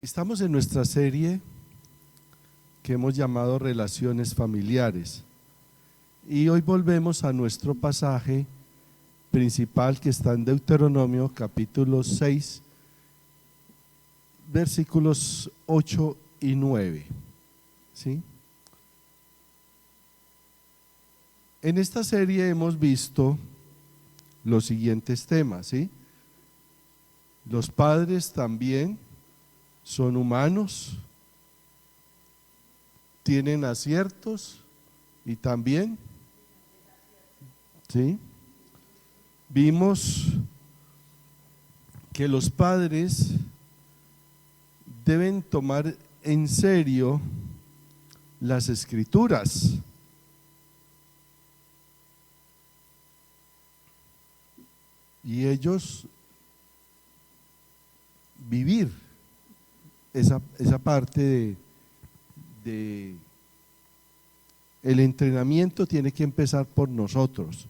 Estamos en nuestra serie que hemos llamado Relaciones Familiares y hoy volvemos a nuestro pasaje principal que está en Deuteronomio capítulo 6 versículos 8 y 9. ¿Sí? En esta serie hemos visto los siguientes temas, ¿sí? Los padres también son humanos, tienen aciertos y también, ¿sí? Vimos que los padres deben tomar en serio las escrituras. Y ellos vivir esa parte de el entrenamiento tiene que empezar por nosotros,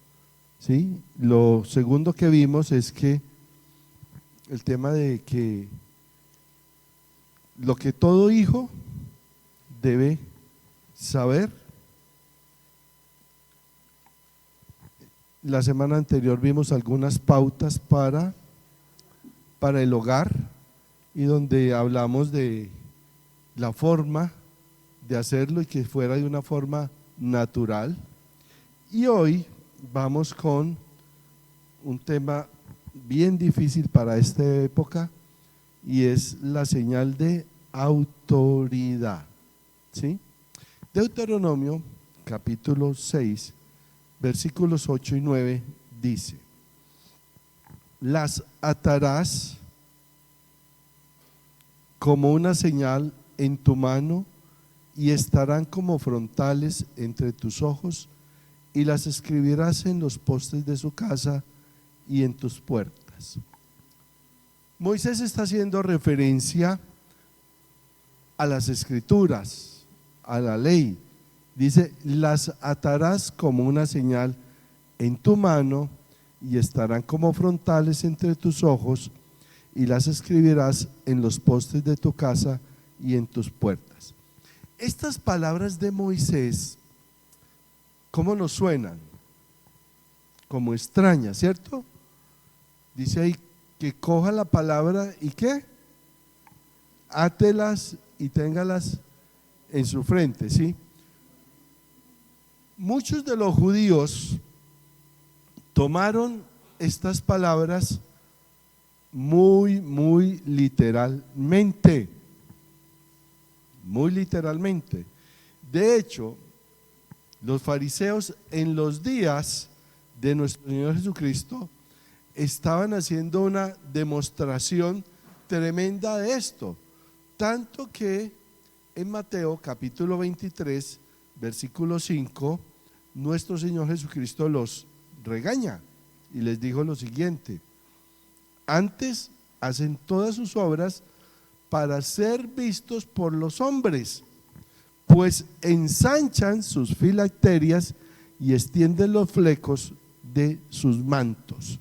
¿sí? Lo segundo que vimos es que el tema de que lo que todo hijo debe saber. La semana anterior vimos algunas pautas para el hogar y donde hablamos de la forma de hacerlo y que fuera de una forma natural. Y hoy vamos con un tema bien difícil para esta época y es la señal de autoridad, ¿sí? Deuteronomio capítulo 6 versículos 8 y 9 dice: las atarás como una señal en tu mano y estarán como frontales entre tus ojos, y las escribirás en los postes de su casa y en tus puertas. Moisés está haciendo referencia a las escrituras, a la ley. Dice: las atarás como una señal en tu mano y estarán como frontales entre tus ojos, y las escribirás en los postes de tu casa y en tus puertas. Estas palabras de Moisés, ¿cómo nos suenan? Como extrañas, ¿cierto? Dice ahí que coja la palabra y ¿qué? Átelas y téngalas en su frente, ¿sí? Muchos de los judíos tomaron estas palabras muy literalmente, muy literalmente. De hecho, los fariseos en los días de nuestro Señor Jesucristo estaban haciendo una demostración tremenda de esto, tanto que en Mateo capítulo 23 versículo 5 nuestro Señor Jesucristo los regaña y les dijo lo siguiente: antes hacen todas sus obras para ser vistos por los hombres, pues ensanchan sus filacterias y extienden los flecos de sus mantos,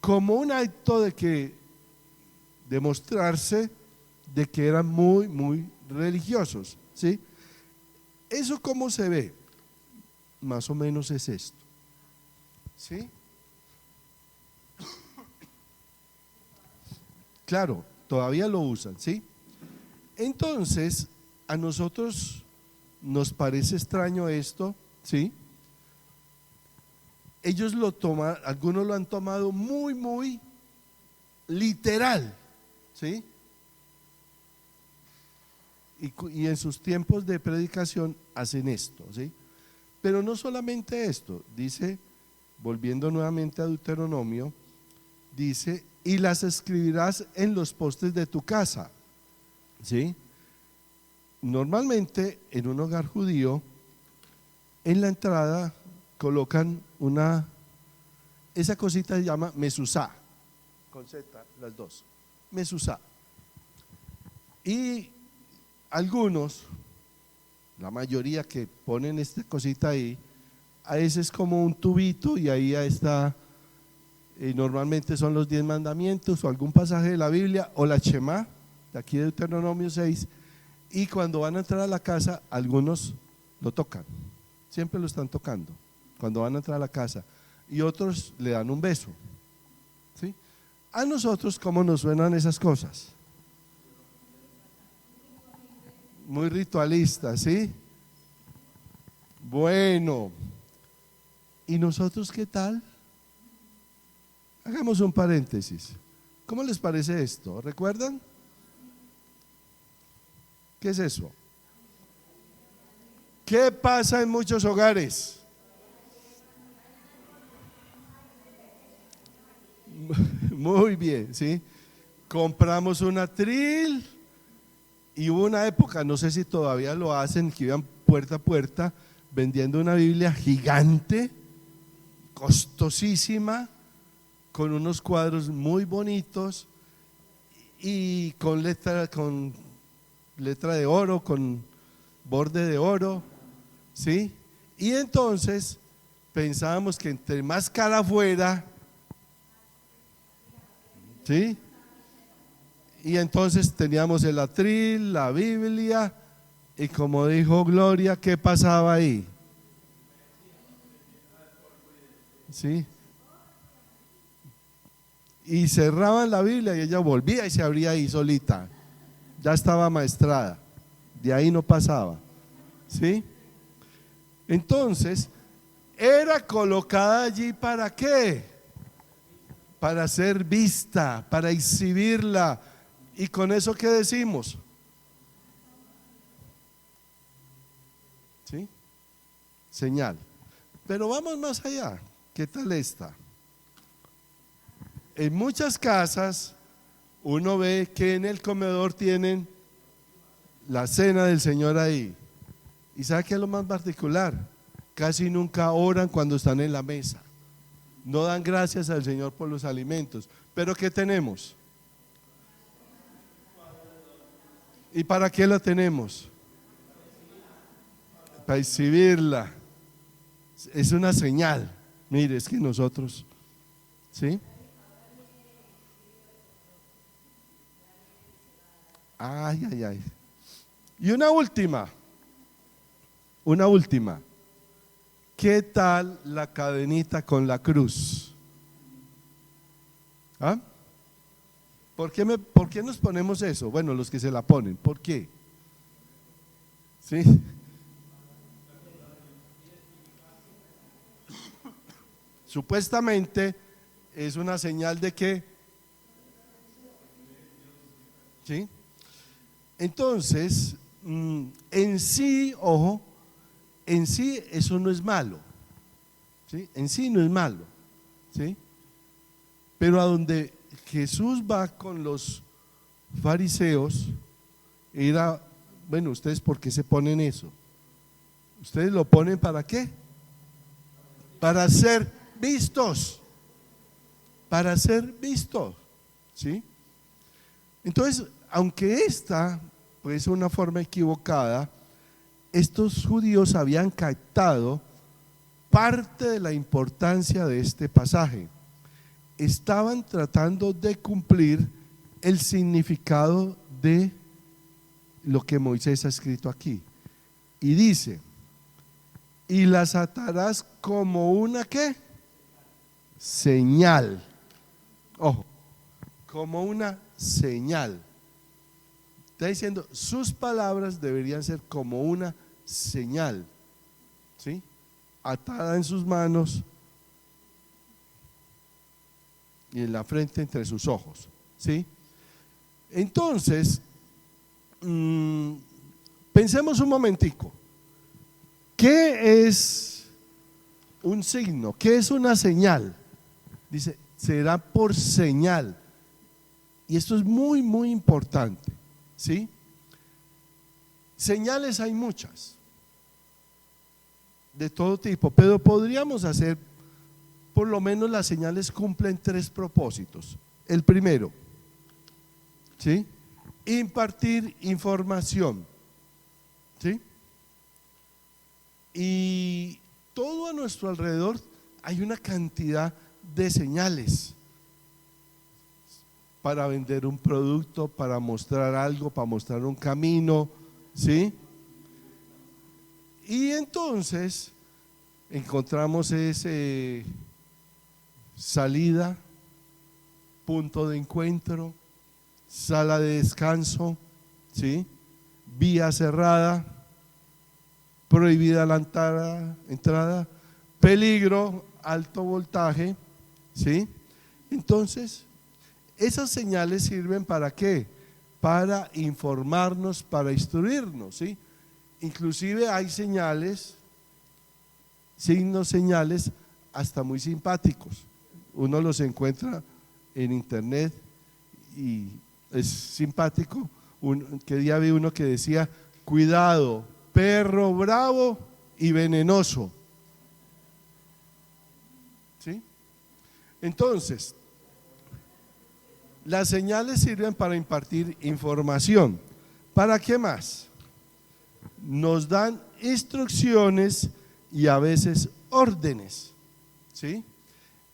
como un acto de mostrarse de que eran muy religiosos, ¿sí? ¿Eso cómo se ve? Más o menos es esto, ¿sí? Claro, todavía lo usan, ¿sí? Entonces, a nosotros nos parece extraño esto, ¿sí? Ellos lo toman, algunos lo han tomado muy literal, ¿sí? Y en sus tiempos de predicación hacen esto, ¿sí? Pero no solamente esto, dice, volviendo nuevamente a Deuteronomio, dice: y las escribirás en los postes de tu casa, ¿sí? Normalmente en un hogar judío, en la entrada colocan esa cosita se llama mezuzá, con Z, las dos, mezuzá. Y algunos, la mayoría que ponen esta cosita ahí, a veces es como un tubito y ahí está, normalmente son los 10 mandamientos o algún pasaje de la Biblia o la Shemá, de aquí de Deuteronomio 6, y cuando van a entrar a la casa, algunos lo tocan, siempre lo están tocando, cuando van a entrar a la casa, y otros le dan un beso, ¿sí? A nosotros, ¿cómo nos suenan esas cosas? Muy ritualistas, ¿sí? Bueno, ¿y nosotros qué tal? Hagamos un paréntesis. ¿Cómo les parece esto? ¿Recuerdan? ¿Qué es eso? ¿Qué pasa en muchos hogares? Muy bien, ¿sí? Compramos un atril y hubo una época, no sé si todavía lo hacen, que iban puerta a puerta vendiendo una Biblia gigante, costosísima, con unos cuadros muy bonitos y con letra de oro, con borde de oro, ¿sí? Y entonces pensábamos que entre más cara fuera, ¿sí? Y entonces teníamos el atril, la Biblia, y como dijo Gloria, ¿qué pasaba ahí? ¿Sí? Y cerraban la Biblia y ella volvía y se abría ahí solita, ya estaba maestrada, de ahí no pasaba, ¿sí? Entonces, era colocada allí ¿para qué? Para ser vista, para exhibirla. ¿Y con eso qué decimos? ¿Sí? Señal. Pero vamos más allá. ¿Qué tal esta? En muchas casas uno ve que en el comedor tienen la cena del Señor ahí. ¿Y sabe qué es lo más particular? Casi nunca oran cuando están en la mesa. No dan gracias al Señor por los alimentos. ¿Pero qué tenemos? ¿Y para qué la tenemos? Para exhibirla. Es una señal. Mire, es que nosotros, ¿sí? Ay, ay, ay. Y una última. ¿Qué tal la cadenita con la cruz? ¿Ah? ¿Por qué nos ponemos eso? Bueno, los que se la ponen, ¿por qué? ¿Sí? Supuestamente es una señal de que, ¿sí? Entonces, en sí, ojo, en sí eso no es malo, ¿sí? En sí no es malo, ¿sí? Pero a donde Jesús va con los fariseos, era, bueno, ¿ustedes por qué se ponen eso? ¿Ustedes lo ponen para qué? Para ser vistos, ¿sí? Entonces, aunque esta puede ser una forma equivocada, estos judíos habían captado parte de la importancia de este pasaje. Estaban tratando de cumplir el significado de lo que Moisés ha escrito aquí. Y dice, y las atarás como una ¿qué? Señal. Ojo, como una señal. Está diciendo, sus palabras deberían ser como una señal, ¿sí? Atada en sus manos y en la frente entre sus ojos, ¿sí? Entonces, pensemos un momentico. ¿Qué es un signo? ¿Qué es una señal? Dice, será por señal. Y esto es muy, muy importante, ¿sí? Señales hay muchas, de todo tipo, pero podríamos hacer, por lo menos las señales cumplen 3 propósitos. El primero, ¿sí? Impartir información, ¿sí? Y todo a nuestro alrededor hay una cantidad de señales para vender un producto, para mostrar algo, para mostrar un camino, ¿sí? Y entonces encontramos ese salida, punto de encuentro, sala de descanso, ¿sí? Vía cerrada, prohibida la entrada, peligro, alto voltaje, ¿sí? Entonces, esas señales sirven ¿para qué? Para informarnos, para instruirnos, ¿sí? Inclusive hay señales, signos, señales hasta muy simpáticos. Uno los encuentra en internet y es simpático. Que día vi uno que decía: cuidado, perro bravo y venenoso. ¿Sí? Entonces, las señales sirven para impartir información. ¿Para qué más? Nos dan instrucciones y a veces órdenes, ¿sí?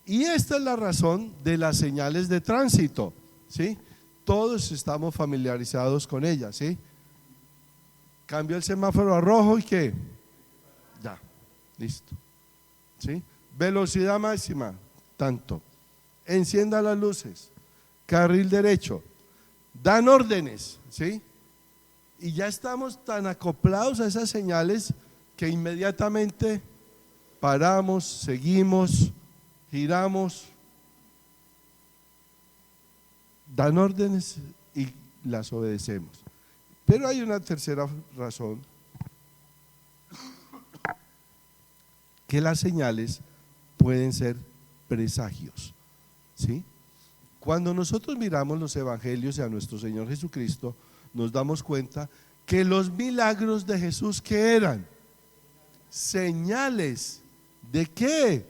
Y esta es la razón de las señales de tránsito, ¿sí? Todos estamos familiarizados con ellas, ¿sí? Cambio el semáforo a rojo y ¿qué? Ya, listo, ¿sí? Velocidad máxima, tanto. Encienda las luces, carril derecho, dan órdenes, ¿sí? Y ya estamos tan acoplados a esas señales que inmediatamente paramos, seguimos, giramos, dan órdenes y las obedecemos. Pero hay una tercera razón, que las señales pueden ser presagios, ¿sí? Cuando nosotros miramos los evangelios y a nuestro Señor Jesucristo, nos damos cuenta que los milagros de Jesús, ¿qué eran? Señales ¿de qué?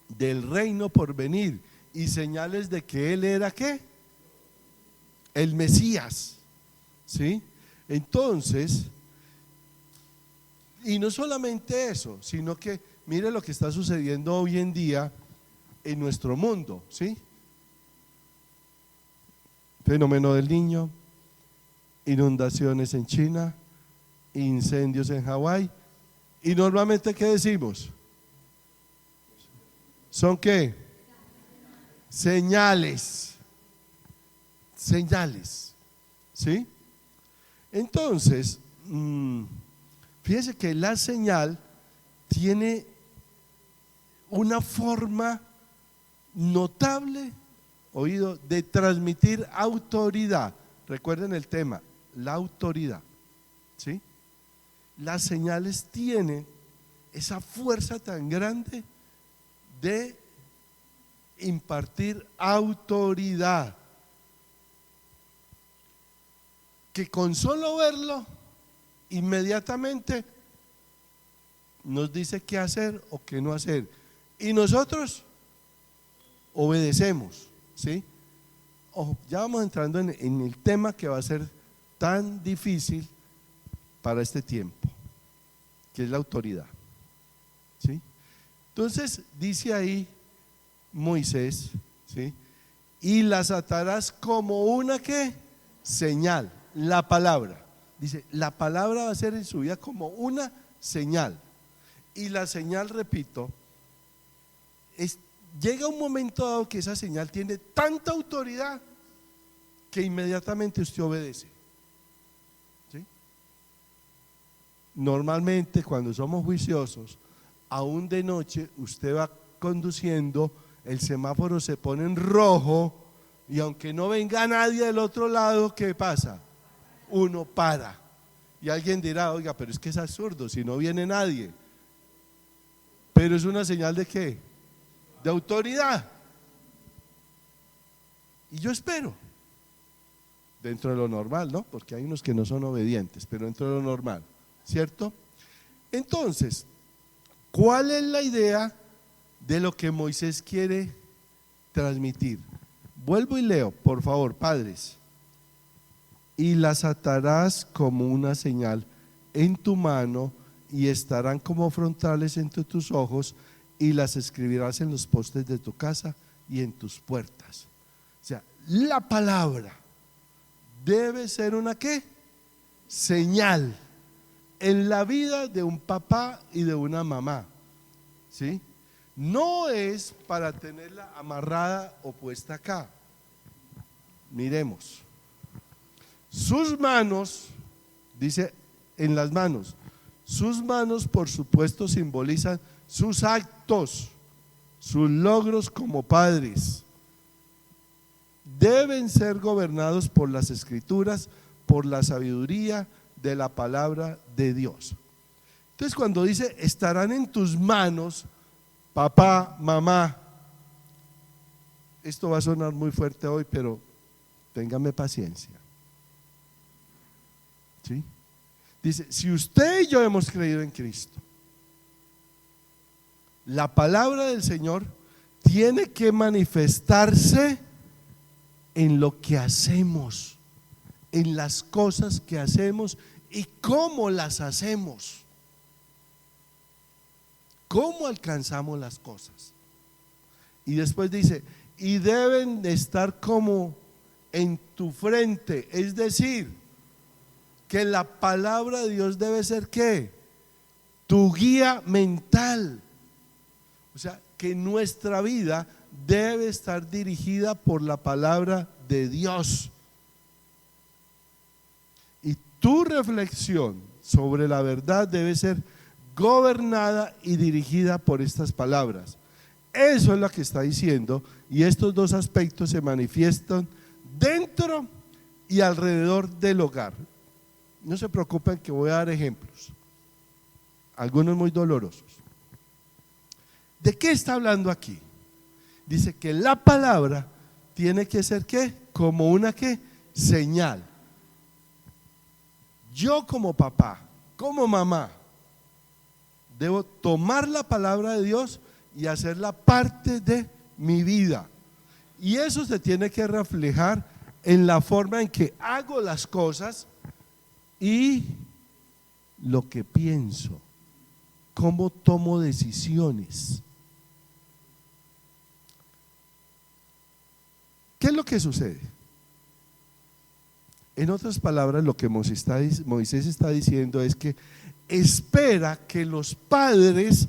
Del reino por venir, y señales de que Él era ¿qué? El Mesías, ¿sí? Entonces, y no solamente eso, sino que mire lo que está sucediendo hoy en día en nuestro mundo, ¿sí? Fenómeno del Niño, inundaciones en China, incendios en Hawái, y normalmente ¿qué decimos? ¿Son qué? Señales, ¿sí? Entonces, fíjese que la señal tiene una forma notable, oído, de transmitir autoridad. Recuerden el tema, la autoridad, ¿sí? Las señales tienen esa fuerza tan grande de impartir autoridad, que con solo verlo inmediatamente nos dice qué hacer o qué no hacer, y nosotros obedecemos, ¿sí? Ojo, ya vamos entrando en el tema que va a ser tan difícil para este tiempo, que es la autoridad, ¿sí? Entonces dice ahí Moisés, ¿sí? Y las atarás como una ¿qué? Señal, la palabra. Dice, la palabra va a ser en su vida como una señal. Y la señal, repito, llega un momento dado que esa señal tiene tanta autoridad que inmediatamente usted obedece, ¿sí? Normalmente cuando somos juiciosos, aún de noche usted va conduciendo, el semáforo se pone en rojo y aunque no venga nadie del otro lado, ¿qué pasa? Uno para. Y alguien dirá, oiga, pero es que es absurdo, si no viene nadie. Pero es una señal ¿de qué? De autoridad. Y yo espero, dentro de lo normal, ¿no? Porque hay unos que no son obedientes, pero dentro de lo normal, ¿cierto? Entonces, ¿cuál es la idea de lo que Moisés quiere transmitir? Vuelvo y leo, por favor, padres. Y las atarás como una señal en tu mano y estarán como frontales entre tus ojos y las escribirás en los postes de tu casa y en tus puertas. O sea, la palabra debe ser una ¿qué? Señal en la vida de un papá y de una mamá, ¿sí? No es para tenerla amarrada o puesta acá. Miremos. Sus manos, dice en las manos, sus manos por supuesto simbolizan sus actos, sus logros como padres. Deben ser gobernados por las escrituras, por la sabiduría de la palabra de Dios. Entonces cuando dice estarán en tus manos, papá, mamá, esto va a sonar muy fuerte hoy, pero téngame paciencia. ¿Sí? Dice, si usted y yo hemos creído en Cristo, la palabra del Señor tiene que manifestarse en lo que hacemos, en las cosas que hacemos y cómo las hacemos, cómo alcanzamos las cosas. Y después dice, y deben de estar como en tu frente, es decir, que la palabra de Dios debe ser ¿qué? Tu guía mental. O sea, que nuestra vida debe estar dirigida por la palabra de Dios. Y tu reflexión sobre la verdad debe ser gobernada y dirigida por estas palabras. Eso es lo que está diciendo, y estos dos aspectos se manifiestan dentro y alrededor del hogar. No se preocupen que voy a dar ejemplos, algunos muy dolorosos. ¿De qué está hablando aquí? Dice que la palabra tiene que ser ¿qué? Como una ¿qué? Señal. Yo como papá, como mamá, debo tomar la palabra de Dios y hacerla parte de mi vida. Y eso se tiene que reflejar en la forma en que hago las cosas y lo que pienso, cómo tomo decisiones. ¿Qué es lo que sucede? En otras palabras, lo que Moisés está diciendo es que espera que los padres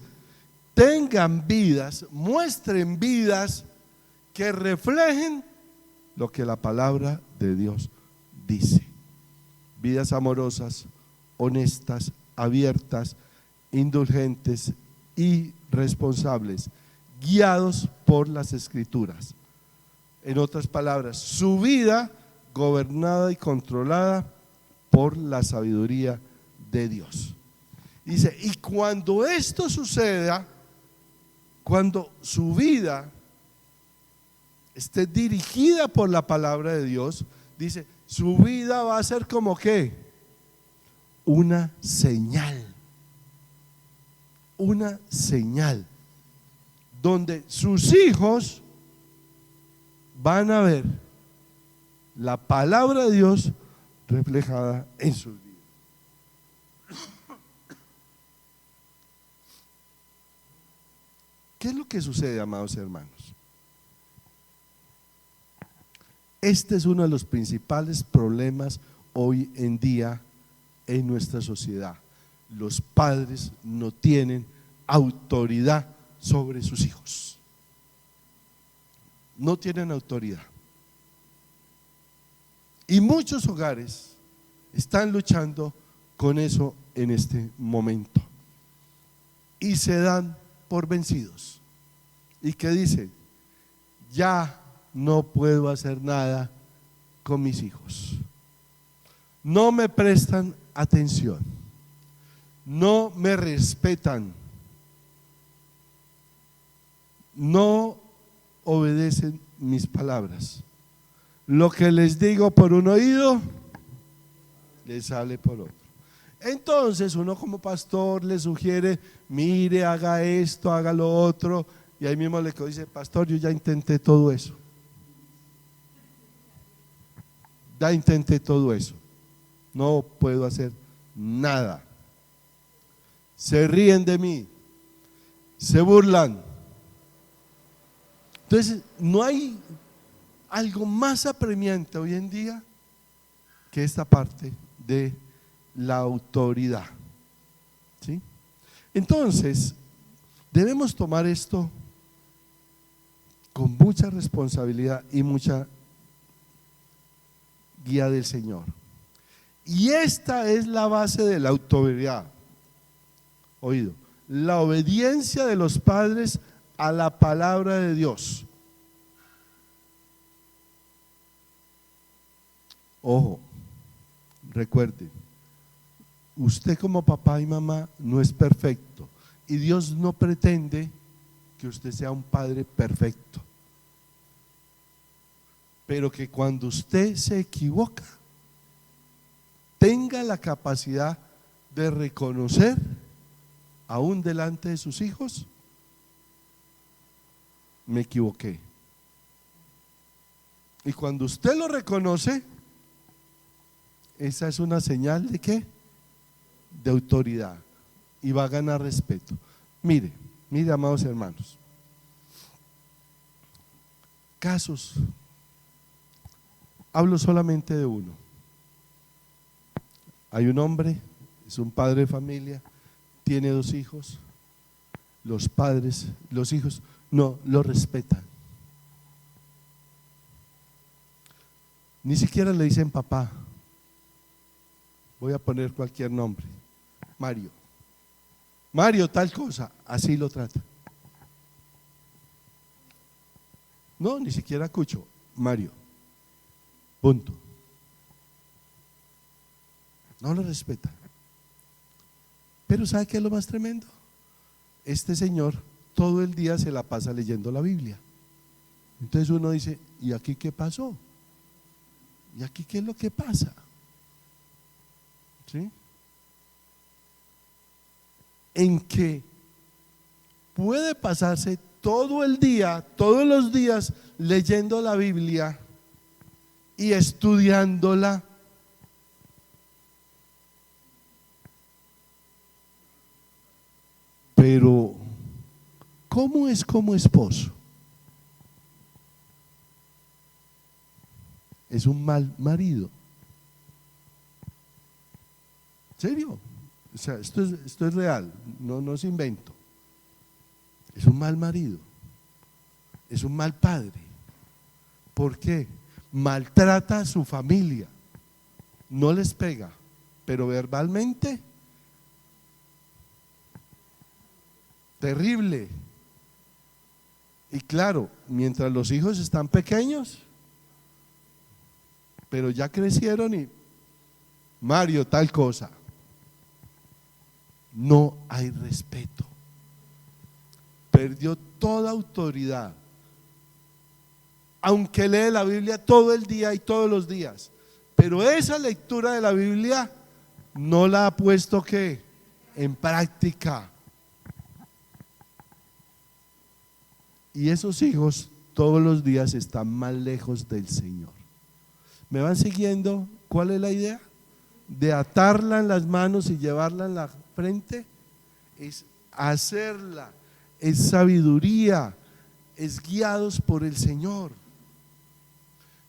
tengan vidas, muestren vidas que reflejen lo que la palabra de Dios dice. Vidas amorosas, honestas, abiertas, indulgentes y responsables, guiados por las escrituras. En otras palabras, su vida gobernada y controlada por la sabiduría de Dios. Dice, y cuando esto suceda, cuando su vida esté dirigida por la palabra de Dios, dice, su vida va a ser como ¿qué? Una señal. Una señal donde sus hijos van a ver la palabra de Dios reflejada en sus vidas. ¿Qué es lo que sucede, amados hermanos? Este es uno de los principales problemas hoy en día en nuestra sociedad. Los padres no tienen autoridad sobre sus hijos. No tienen autoridad. Y muchos hogares están luchando con eso en este momento. Y se dan por vencidos. ¿Y qué dicen? Ya no puedo hacer nada con mis hijos. No me prestan atención. No me respetan. No obedecen mis palabras. Lo que les digo por un oído, les sale por otro. Entonces uno como pastor le sugiere, mire, haga esto, haga lo otro, y ahí mismo le dice, pastor, yo ya intenté todo eso. Ya intenté todo eso. No puedo hacer nada. Se ríen de mí, se burlan. Entonces no hay algo más apremiante hoy en día que esta parte de la autoridad, ¿sí? Entonces, debemos tomar esto con mucha responsabilidad y mucha guía del Señor. Y esta es la base de la autoridad. Oído, la obediencia de los padres a la palabra de Dios. Ojo, recuerde, usted como papá y mamá no es perfecto y Dios no pretende que usted sea un padre perfecto, pero que cuando usted se equivoca tenga la capacidad de reconocer aún delante de sus hijos: me equivoqué. Y cuando usted lo reconoce, esa es una señal ¿de qué? De autoridad, y va a ganar respeto. Mire, amados hermanos, casos, hablo solamente de uno. Hay un hombre, es un padre de familia, tiene 2 hijos, los padres, los hijos no lo respetan, ni siquiera le dicen papá. Voy a poner cualquier nombre, Mario tal cosa, así lo trata. No, ni siquiera Cucho, Mario, punto. No lo respeta. Pero ¿sabe qué es lo más tremendo? Este señor todo el día se la pasa leyendo la Biblia. Entonces uno dice: ¿y aquí qué pasó? ¿Y aquí qué es lo que pasa? ¿Sí? En que puede pasarse todo el día, todos los días, leyendo la Biblia y estudiándola, pero ¿cómo es como esposo? Es un mal marido. ¿En serio? O sea, esto es real, no es invento. Es un mal marido, es un mal padre. ¿Por qué? Maltrata a su familia, no les pega, pero verbalmente, terrible. Y claro, mientras los hijos están pequeños, pero ya crecieron y Mario tal cosa, no hay respeto, perdió toda autoridad, aunque lee la Biblia todo el día y todos los días, pero esa lectura de la Biblia no la ha puesto ¿qué? En práctica. Y esos hijos todos los días están más lejos del Señor. ¿Me van siguiendo? ¿Cuál es la idea? De atarla en las manos y llevarla en la frente, es hacerla, es sabiduría, es guiados por el Señor.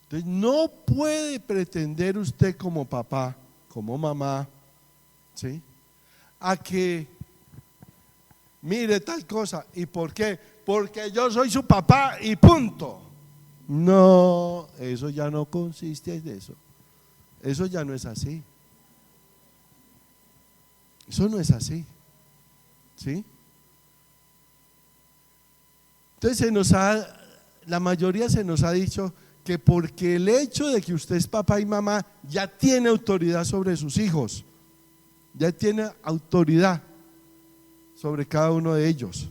Entonces no puede pretender usted como papá, como mamá, ¿sí?, a que mire tal cosa. ¿Y por qué? Porque yo soy su papá y punto. No, eso ya no consiste en eso. Eso ya no es así. Eso no es así, ¿sí? Entonces la mayoría se nos ha dicho que porque el hecho de que usted es papá y mamá ya tiene autoridad sobre sus hijos, ya tiene autoridad sobre cada uno de ellos,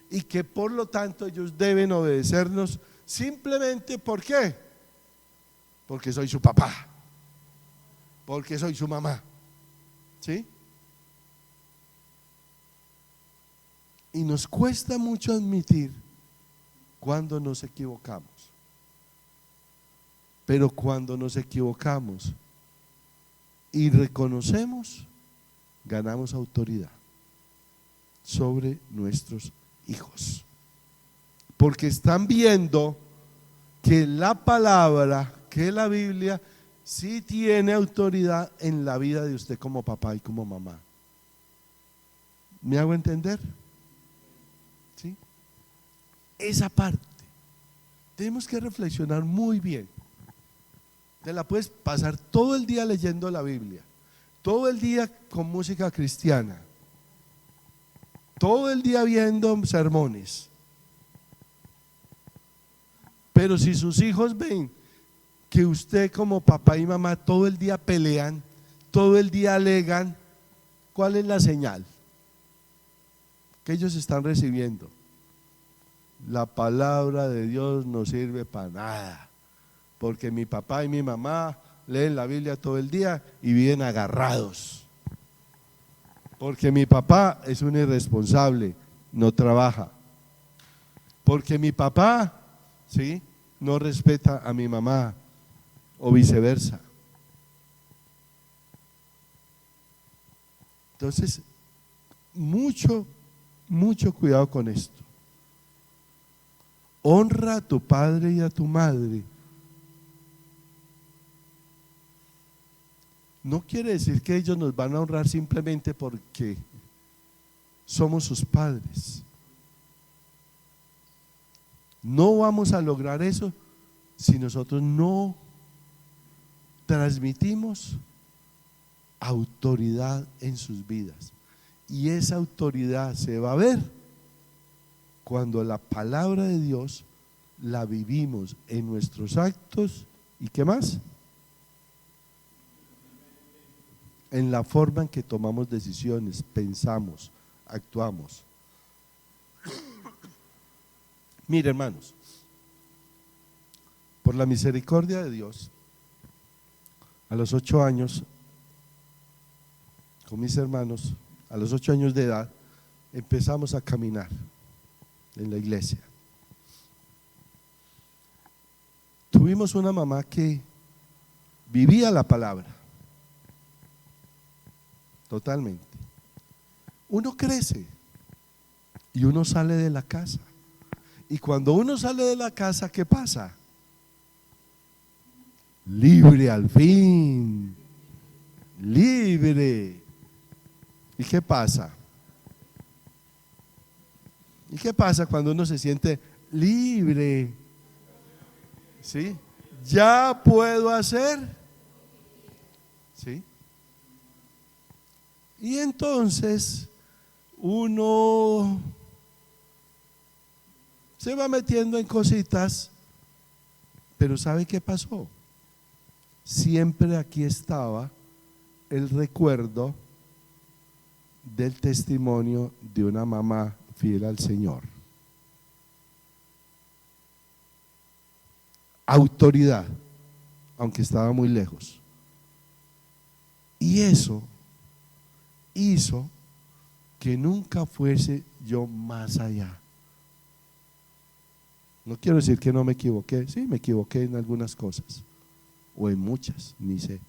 y que por lo tanto ellos deben obedecernos simplemente ¿por qué? Porque soy su papá, porque soy su mamá, ¿sí? Y nos cuesta mucho admitir cuando nos equivocamos, pero cuando nos equivocamos y reconocemos, ganamos autoridad sobre nuestros hijos, porque están viendo que la palabra, que la Biblia, sí tiene autoridad en la vida de usted como papá y como mamá. ¿Me hago entender? ¿Sí? Esa parte. Tenemos que reflexionar muy bien. Te la puedes pasar todo el día leyendo la Biblia, todo el día con música cristiana, todo el día viendo sermones. Pero si sus hijos ven que usted como papá y mamá todo el día pelean, todo el día alegan, ¿cuál es la señal que ellos están recibiendo? La palabra de Dios no sirve para nada, porque mi papá y mi mamá leen la Biblia todo el día y viven agarrados. Porque mi papá es un irresponsable, no trabaja. Porque mi papá, ¿sí?, no respeta a mi mamá, o viceversa. Entonces, mucho cuidado con esto. Honra a tu padre y a tu madre. No quiere decir que ellos nos van a honrar simplemente porque somos sus padres. No vamos a lograr eso si nosotros no transmitimos autoridad en sus vidas. Y esa autoridad se va a ver cuando la palabra de Dios la vivimos en nuestros actos. ¿Y qué más? En la forma en que tomamos decisiones, pensamos, actuamos. Mire, hermanos, por la misericordia de Dios, a los 8 años, con mis hermanos, a los 8 años de edad, empezamos a caminar en la iglesia. Tuvimos una mamá que vivía la palabra, totalmente. Uno crece y uno sale de la casa. Y cuando uno sale de la casa, ¿qué pasa? Libre al fin, libre. ¿Y qué pasa? ¿Y qué pasa cuando uno se siente libre? ¿Sí? Ya puedo hacer. ¿Sí? Y entonces uno se va metiendo en cositas, pero ¿sabe qué pasó? Siempre aquí estaba el recuerdo del testimonio de una mamá fiel al Señor. Autoridad, aunque estaba muy lejos. Y eso hizo que nunca fuese yo más allá. No quiero decir que no me equivoqué, sí, me equivoqué en algunas cosas, o en muchas, ni sé.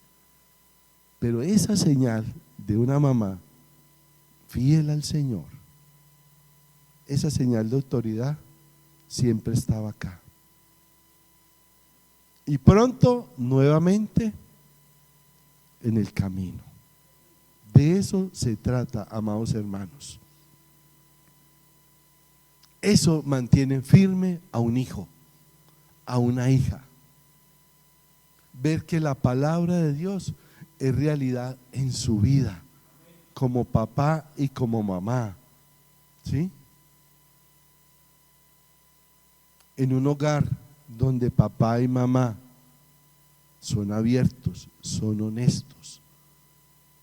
Pero esa señal de una mamá fiel al Señor, esa señal de autoridad siempre estaba acá. Y pronto, nuevamente, en el camino. De eso se trata, amados hermanos. Eso mantiene firme a un hijo, a una hija. Ver que la palabra de Dios es realidad en su vida, como papá y como mamá. ¿Sí? En un hogar donde papá y mamá son abiertos, son honestos,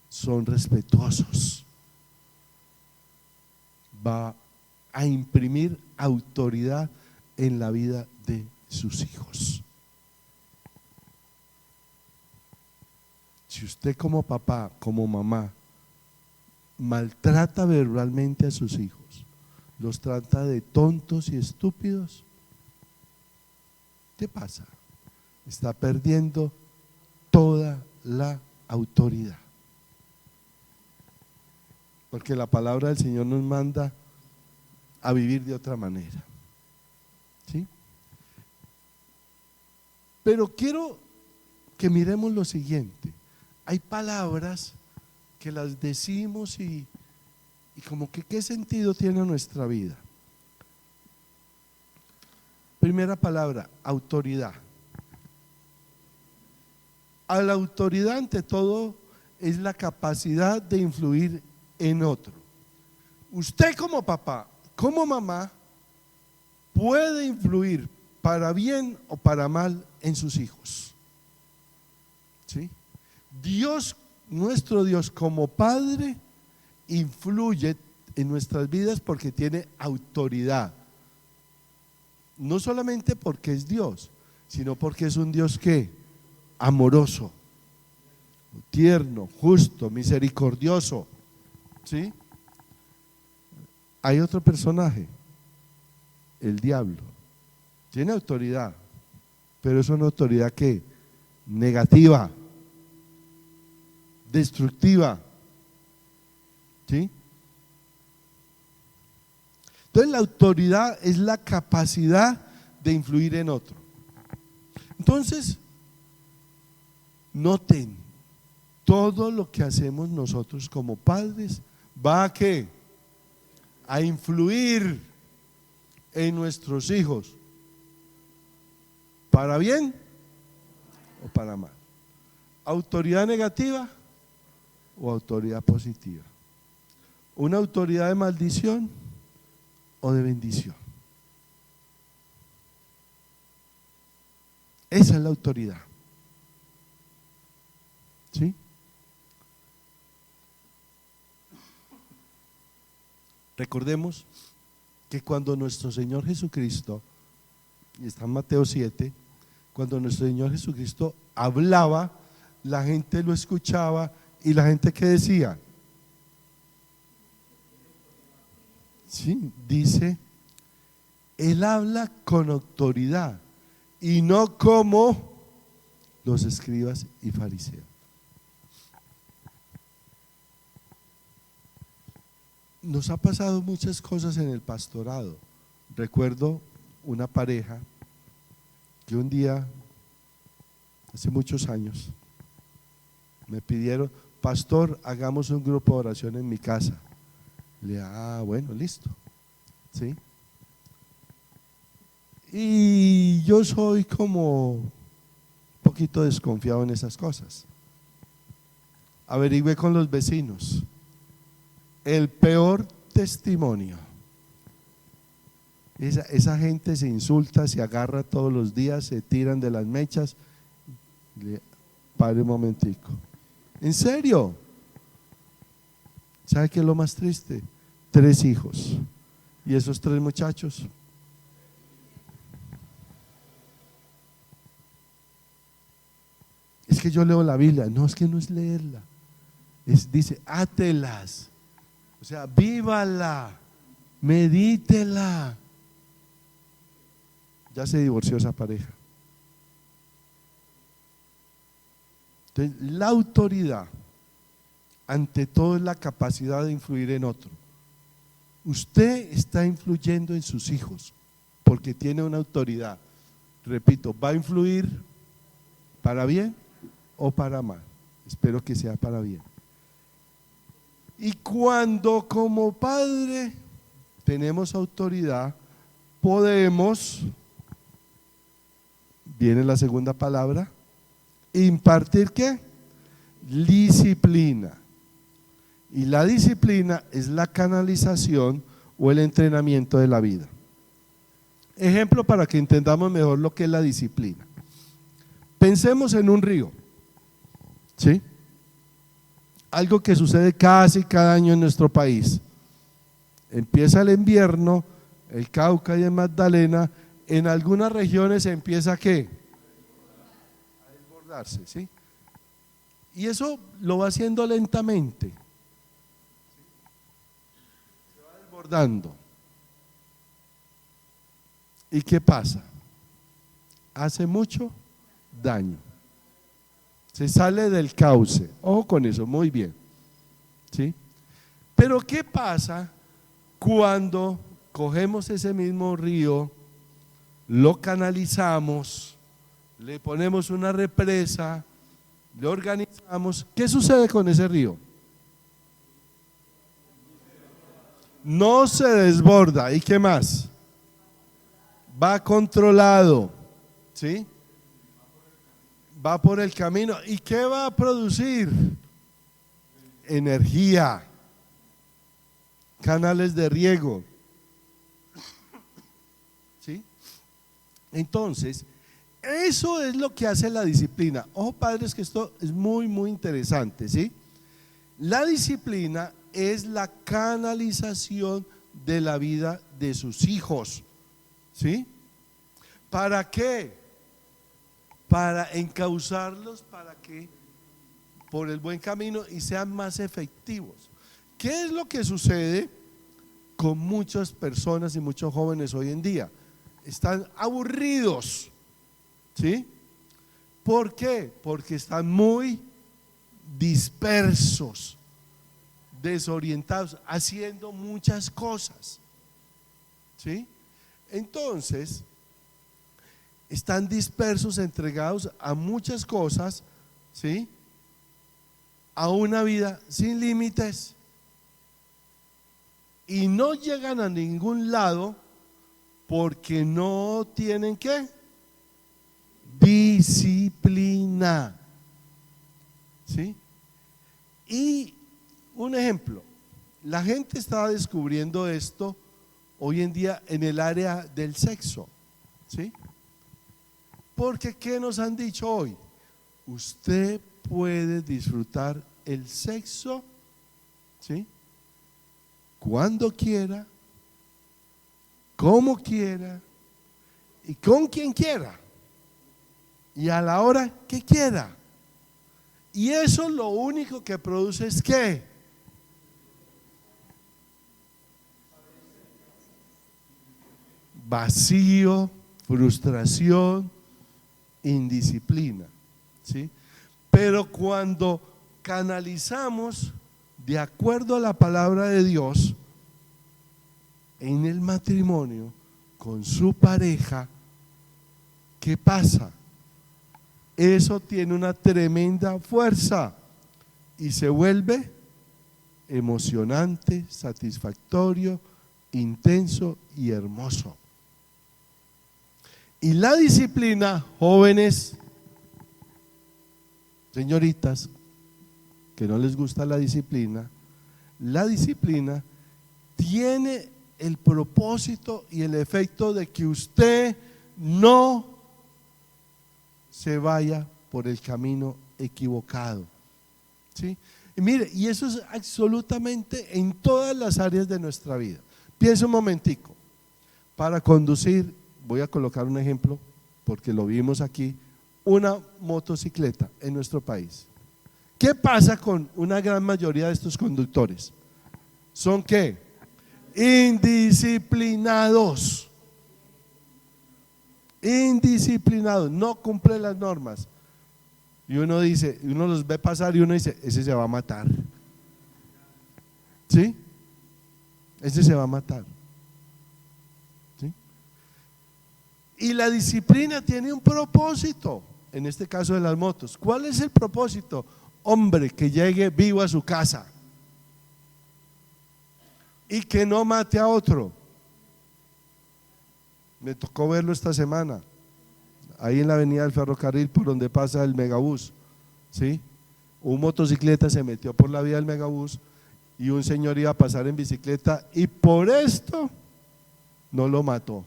son respetuosos, va a imprimir autoridad en la vida de sus hijos. Si usted como papá, como mamá, maltrata verbalmente a sus hijos, los trata de tontos y estúpidos, ¿qué pasa? Está perdiendo toda la autoridad. Porque la palabra del Señor nos manda a vivir de otra manera. ¿Sí? Pero quiero que miremos lo siguiente. Hay palabras que las decimos y como que qué sentido tiene nuestra vida. Primera palabra, autoridad. A la autoridad ante todo es la capacidad de influir en otro. Usted como papá, como mamá, puede influir para bien o para mal en sus hijos. ¿Sí? Dios, nuestro Dios como Padre, influye en nuestras vidas porque tiene autoridad. No solamente porque es Dios, sino porque es un Dios que amoroso, tierno, justo, misericordioso. ¿Sí? Hay otro personaje, el diablo. Tiene autoridad, pero es una autoridad que negativa, destructiva. ¿Sí? Entonces la autoridad es la capacidad de influir en otro. Entonces, noten, todo lo que hacemos nosotros como padres va a ¿qué? A influir en nuestros hijos, para bien o para mal. Autoridad negativa o autoridad positiva. Una autoridad de maldición o de bendición. Esa es la autoridad. ¿Sí? Recordemos que cuando nuestro Señor Jesucristo, y está en Mateo 7, cuando nuestro Señor Jesucristo hablaba, la gente lo escuchaba y la gente ¿qué decía? Sí, dice, Él habla con autoridad y no como los escribas y fariseos. Nos ha pasado muchas cosas en el pastorado. Recuerdo una pareja que un día, hace muchos años, me pidieron: pastor, hagamos un grupo de oración en mi casa. Le dije, bueno, listo. ¿Sí? Y yo soy como un poquito desconfiado en esas cosas. Averigüé con los vecinos. El peor testimonio. Esa gente se insulta, se agarra todos los días, se tiran de las mechas. Pare un momentico. ¿En serio? ¿Sabe qué es lo más triste? 3 hijos. ¿Y esos 3 muchachos? Es que yo leo la Biblia. No, es que no es leerla. Dice, átelas. O sea, vívala, medítela. Ya se divorció esa pareja. Entonces, la autoridad, ante todo, es la capacidad de influir en otro. Usted está influyendo en sus hijos porque tiene una autoridad. Repito, ¿va a influir para bien o para mal? Espero que sea para bien. Y cuando como padre tenemos autoridad, podemos, viene la segunda palabra, impartir ¿qué? Disciplina. Y la disciplina es la canalización o el entrenamiento de la vida. Ejemplo para que entendamos mejor lo que es la disciplina. Pensemos en un río, ¿sí? Algo que sucede casi cada año en nuestro país. Empieza el invierno, el Cauca y el Magdalena, en algunas regiones empieza ¿a qué? A desbordarse, ¿sí? Y eso lo va haciendo lentamente. Se va desbordando. ¿Y qué pasa? Hace mucho daño. Se sale del cauce. Ojo con eso, muy bien. ¿Sí? Pero ¿qué pasa cuando cogemos ese mismo río, lo canalizamos le ponemos una represa, le organizamos. ¿Qué sucede con ese río? No se desborda. ¿Y qué más? Va controlado, ¿sí? Va por el camino. ¿Y qué va a producir? Energía, canales de riego, ¿sí? Entonces, eso es lo que hace la disciplina. Ojo, padres, que esto es muy, muy interesante, ¿sí? La disciplina es la canalización de la vida de sus hijos, ¿sí? ¿Para qué? Para encauzarlos, para que por el buen camino y sean más efectivos. ¿Qué es lo que sucede con muchas personas y muchos jóvenes hoy en día? Están aburridos, ¿sí? ¿Por qué? Porque están muy dispersos, desorientados, haciendo muchas cosas, ¿sí? Entonces, están dispersos, entregados a muchas cosas, ¿sí? A una vida sin límites y no llegan a ningún lado porque no tienen ¿qué? Disciplina, ¿sí? Y un ejemplo, la gente está descubriendo esto hoy en día en el área del sexo, ¿sí? Porque ¿qué nos han dicho hoy? Usted puede disfrutar el sexo, ¿sí? Cuando quiera, como quiera y con quien quiera y a la hora que quiera. Y eso lo único que produce es ¿qué? Vacío, frustración, indisciplina, ¿sí? Pero cuando canalizamos de acuerdo a la palabra de Dios en el matrimonio con su pareja, ¿qué pasa? Eso tiene una tremenda fuerza y se vuelve emocionante, satisfactorio, intenso y hermoso. Y la disciplina, jóvenes, señoritas que no les gusta la disciplina tiene el propósito y el efecto de que usted no se vaya por el camino equivocado, ¿sí? Y mire, y eso es absolutamente en todas las áreas de nuestra vida. Piensa un momentico, para conducir, voy a colocar un ejemplo porque lo vimos aquí, una motocicleta en nuestro país. ¿Qué pasa con una gran mayoría de estos conductores? ¿Son qué? Indisciplinados. Indisciplinados, no cumplen las normas. Y uno dice, uno los ve pasar y uno dice, ese se va a matar. ¿Sí? Ese se va a matar. ¿Sí? Y la disciplina tiene un propósito, en este caso de las motos. ¿Cuál es el propósito? Hombre, que llegue vivo a su casa y que no mate a otro. Me tocó verlo esta semana, ahí en la avenida del ferrocarril por donde pasa el megabús, ¿sí? Un motocicleta se metió por la vía del megabús y un señor iba a pasar en bicicleta y por esto no lo mató.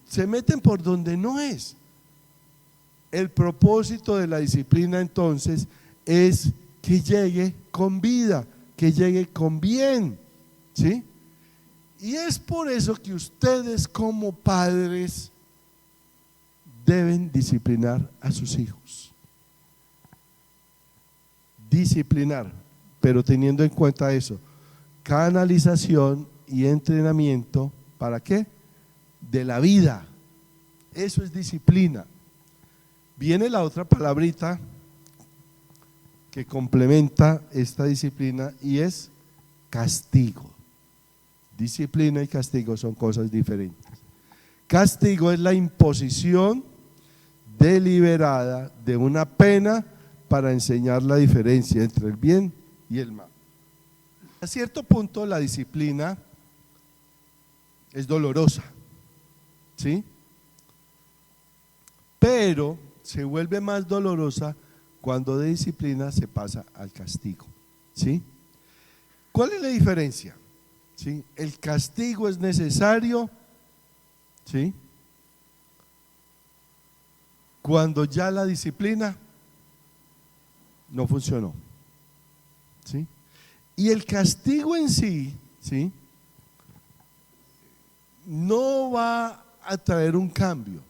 Se meten por donde no es. El propósito de la disciplina entonces es que llegue con vida, que llegue con bien, ¿sí? Y es por eso que ustedes como padres deben disciplinar a sus hijos. Disciplinar, pero teniendo en cuenta eso, canalización y entrenamiento, ¿para qué? De la vida. Eso es disciplina. Viene la otra palabrita que complementa esta disciplina y es castigo. Disciplina y castigo son cosas diferentes. Castigo es la imposición deliberada de una pena para enseñar la diferencia entre el bien y el mal. A cierto punto la disciplina es dolorosa, ¿sí? Pero se vuelve más dolorosa cuando de disciplina se pasa al castigo, ¿sí? ¿Cuál es la diferencia? ¿Sí? El castigo es necesario, ¿sí?, cuando ya la disciplina no funcionó, ¿sí? Y el castigo en sí, ¿sí?, no va a traer un cambio,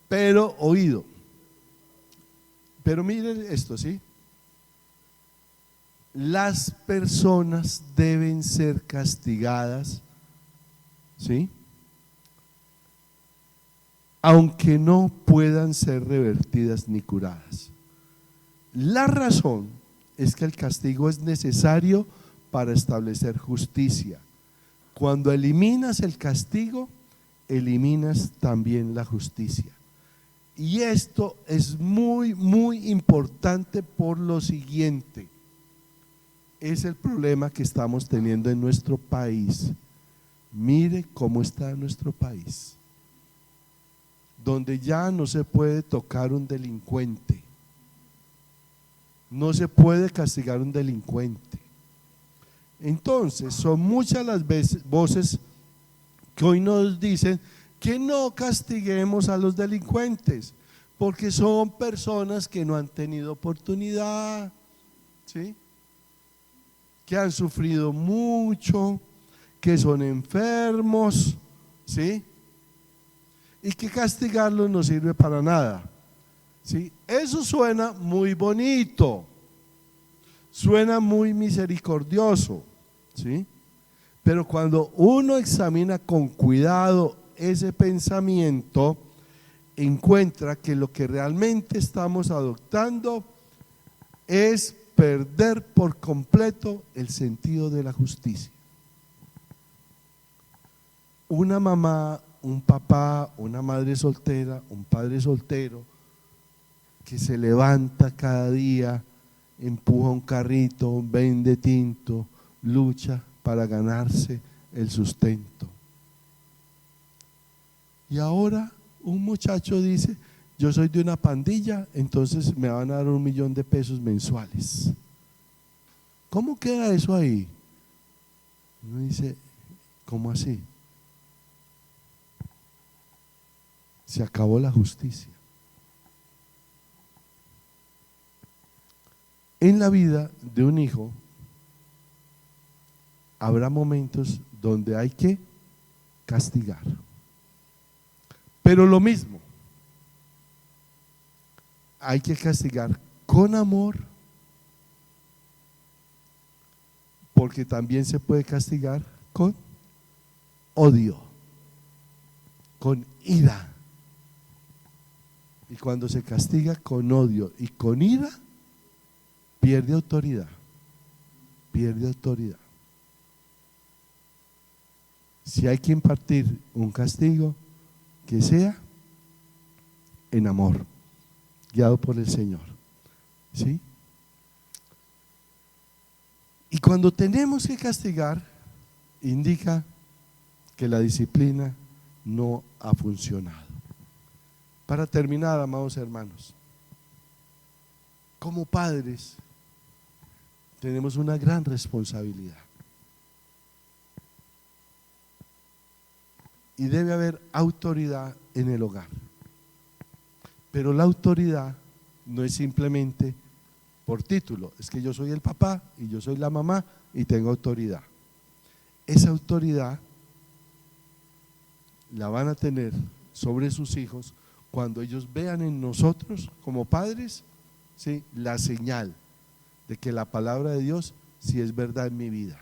pero oído. Pero miren esto, ¿sí? Las personas deben ser castigadas, ¿sí?, aunque no puedan ser revertidas ni curadas. La razón es que el castigo es necesario para establecer justicia. Cuando eliminas el castigo, eliminas también la justicia. Y esto es muy, muy importante por lo siguiente. Es el problema que estamos teniendo en nuestro país. Mire cómo está nuestro país, donde ya no se puede tocar un delincuente, no se puede castigar un delincuente. Entonces son muchas las voces que hoy nos dicen que no castiguemos a los delincuentes, porque son personas que no han tenido oportunidad, ¿sí?, que han sufrido mucho, que son enfermos, ¿sí?, y que castigarlos no sirve para nada, ¿sí? Eso suena muy bonito, suena muy misericordioso, ¿sí? Pero cuando uno examina con cuidado ese pensamiento, encuentra que lo que realmente estamos adoptando es perder por completo el sentido de la justicia. Una mamá, un papá, una madre soltera, un padre soltero que se levanta cada día, empuja un carrito, vende tinto, lucha para ganarse el sustento. Y ahora un muchacho dice: yo soy de una pandilla, entonces me van a dar 1 millón de pesos mensuales. ¿Cómo queda eso ahí? Uno dice: ¿cómo así? Se acabó la justicia. En la vida de un hijo habrá momentos donde hay que castigar, pero lo mismo, hay que castigar con amor, porque también se puede castigar con odio, con ira. Y cuando se castiga con odio y con ira, pierde autoridad, pierde autoridad. Si hay que impartir un castigo, que sea en amor, guiado por el Señor, ¿sí? Y cuando tenemos que castigar, indica que la disciplina no ha funcionado. Para terminar, amados hermanos, como padres tenemos una gran responsabilidad. Y debe haber autoridad en el hogar. Pero la autoridad no es simplemente por título, es que yo soy el papá y yo soy la mamá y tengo autoridad. Esa autoridad la van a tener sobre sus hijos cuando ellos vean en nosotros como padres, ¿sí?, la señal de que la palabra de Dios sí es verdad en mi vida,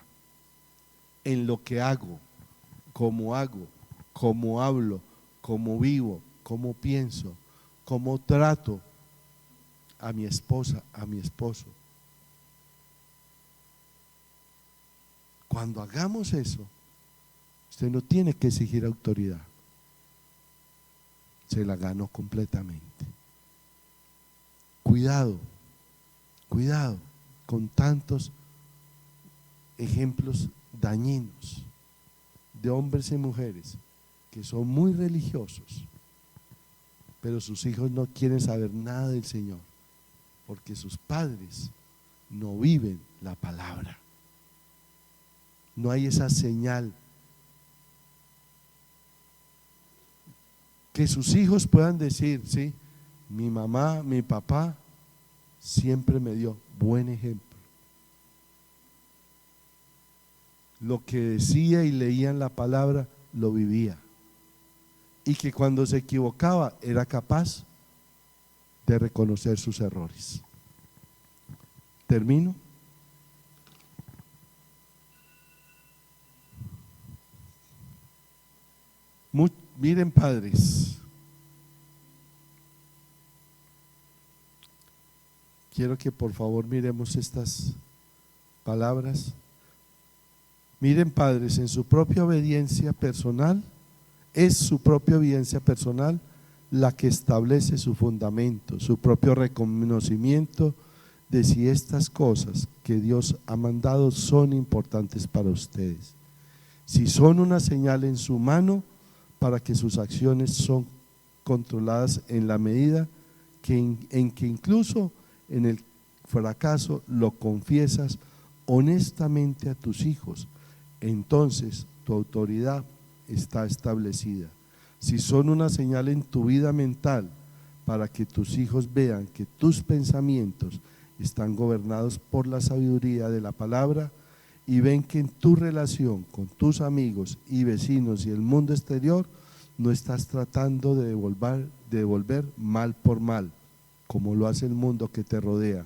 en lo que hago, cómo hablo, cómo vivo, cómo pienso, cómo trato a mi esposa, a mi esposo. Cuando hagamos eso, usted no tiene que exigir autoridad. se la ganó completamente. Cuidado, cuidado con tantos ejemplos dañinos de hombres y mujeres que son muy religiosos, pero sus hijos no quieren saber nada del Señor, porque sus padres no viven la palabra. No hay esa señal que sus hijos puedan decir, sí, mi mamá, mi papá siempre me dio buen ejemplo. Lo que decía y leía en la palabra lo vivía, y que cuando se equivocaba era capaz de reconocer sus errores. Termino. Miren, padres, quiero que por favor miremos estas palabras. Miren, padres, en su propia obediencia personal, es su propia obediencia personal la que establece su fundamento, su propio reconocimiento de si estas cosas que Dios ha mandado son importantes para ustedes, si son una señal en su mano para que sus acciones son controladas en la medida en que incluso en el fracaso lo confiesas honestamente a tus hijos, entonces tu autoridad está establecida. Si son una señal en tu vida mental para que tus hijos vean que tus pensamientos están gobernados por la sabiduría de la palabra y ven que en tu relación con tus amigos y vecinos y el mundo exterior no estás tratando de devolver mal por mal, como lo hace el mundo que te rodea,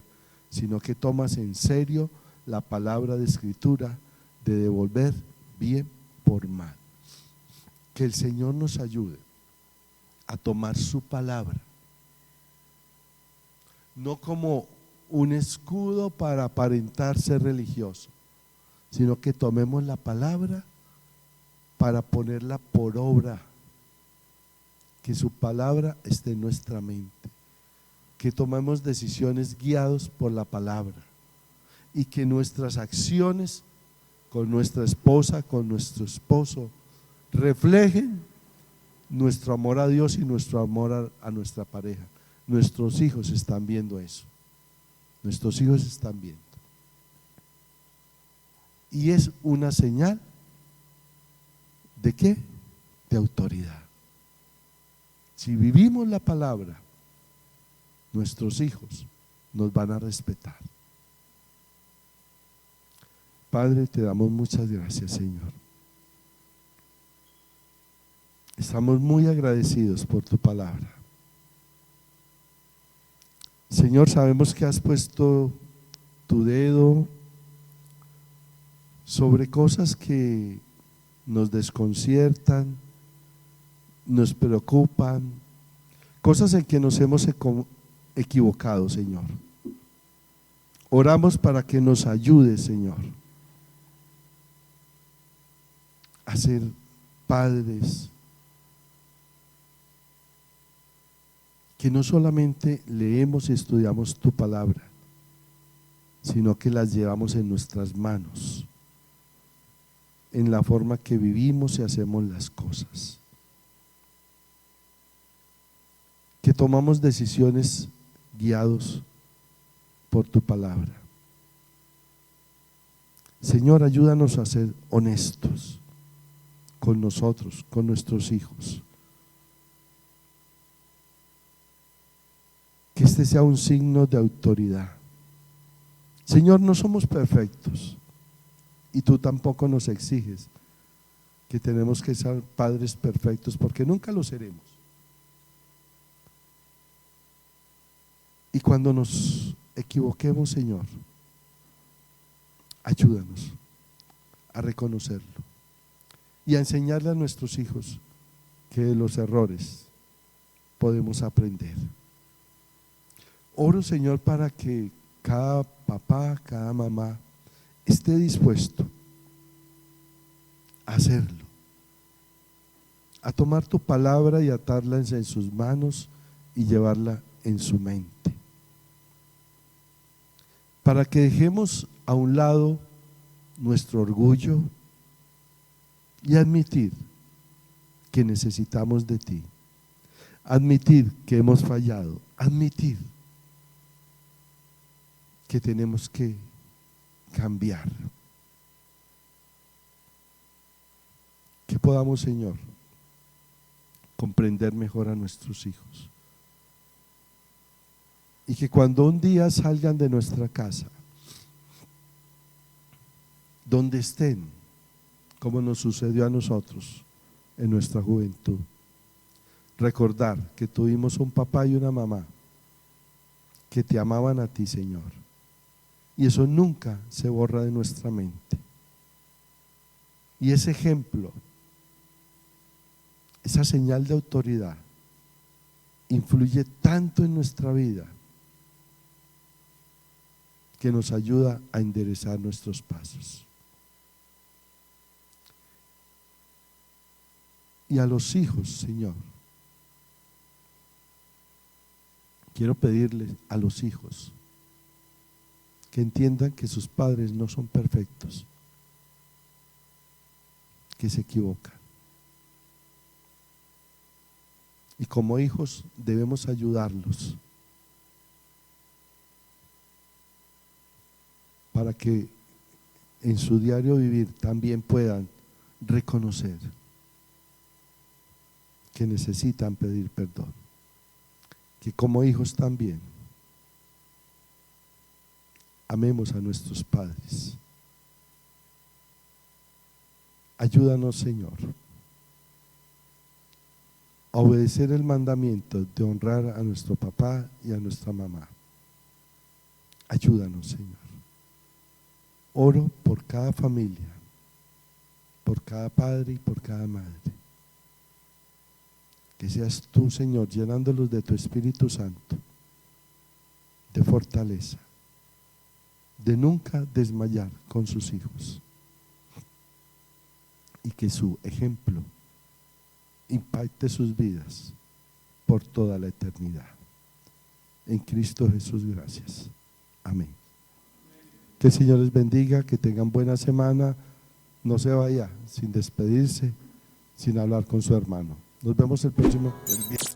sino que tomas en serio la palabra de escritura de devolver bien por mal. Que el Señor nos ayude a tomar su palabra, no como un escudo para aparentar ser religioso, sino que tomemos la palabra para ponerla por obra, que su palabra esté en nuestra mente, que tomemos decisiones guiados por la palabra y que nuestras acciones con nuestra esposa, con nuestro esposo, reflejen nuestro amor a Dios y nuestro amor a nuestra pareja. Nuestros hijos están viendo eso, nuestros hijos están viendo. Y es una señal ¿de qué? De autoridad. Si vivimos la palabra, nuestros hijos nos van a respetar. Padre, te damos muchas gracias, Señor. Estamos muy agradecidos por tu palabra. Señor, sabemos que has puesto tu dedo sobre cosas que nos desconciertan, nos preocupan, cosas en que nos hemos equivocado, Señor. Oramos para que nos ayudes, Señor, a ser padres que no solamente leemos y estudiamos tu palabra, sino que las llevamos en nuestras manos, en la forma que vivimos y hacemos las cosas, que tomamos decisiones guiados por tu palabra. Señor, ayúdanos a ser honestos con nosotros, con nuestros hijos. Que este sea un signo de autoridad. Señor, no somos perfectos y tú tampoco nos exiges que tenemos que ser padres perfectos, porque nunca lo seremos. Y cuando nos equivoquemos, Señor, ayúdanos a reconocerlo y a enseñarle a nuestros hijos que de los errores podemos aprender. Oro, Señor, para que cada papá, cada mamá esté dispuesto a hacerlo, a tomar tu palabra y atarla en sus manos y llevarla en su mente, para que dejemos a un lado nuestro orgullo y admitir que necesitamos de ti, admitir que hemos fallado, admitir que tenemos que cambiar. Que podamos, Señor, comprender mejor a nuestros hijos. Y que cuando un día salgan de nuestra casa, donde estén, como nos sucedió a nosotros en nuestra juventud, recordar que tuvimos un papá y una mamá que te amaban a ti, Señor. Y eso nunca se borra de nuestra mente. Y ese ejemplo, esa señal de autoridad, influye tanto en nuestra vida que nos ayuda a enderezar nuestros pasos. Y a los hijos, Señor, quiero pedirles a los hijos que entiendan que sus padres no son perfectos, que se equivocan. Y como hijos debemos ayudarlos para que en su diario vivir también puedan reconocer que necesitan pedir perdón, que como hijos también amemos a nuestros padres. Ayúdanos, Señor, a obedecer el mandamiento de honrar a nuestro papá y a nuestra mamá. Ayúdanos, Señor. Oro por cada familia, por cada padre y por cada madre. Que seas tú, Señor, llenándolos de tu Espíritu Santo, de fortaleza, de nunca desmayar con sus hijos, y que su ejemplo impacte sus vidas por toda la eternidad. En Cristo Jesús, gracias. Amén. Que el Señor les bendiga, que tengan buena semana. No se vaya sin despedirse, sin hablar con su hermano. Nos vemos el próximo viernes.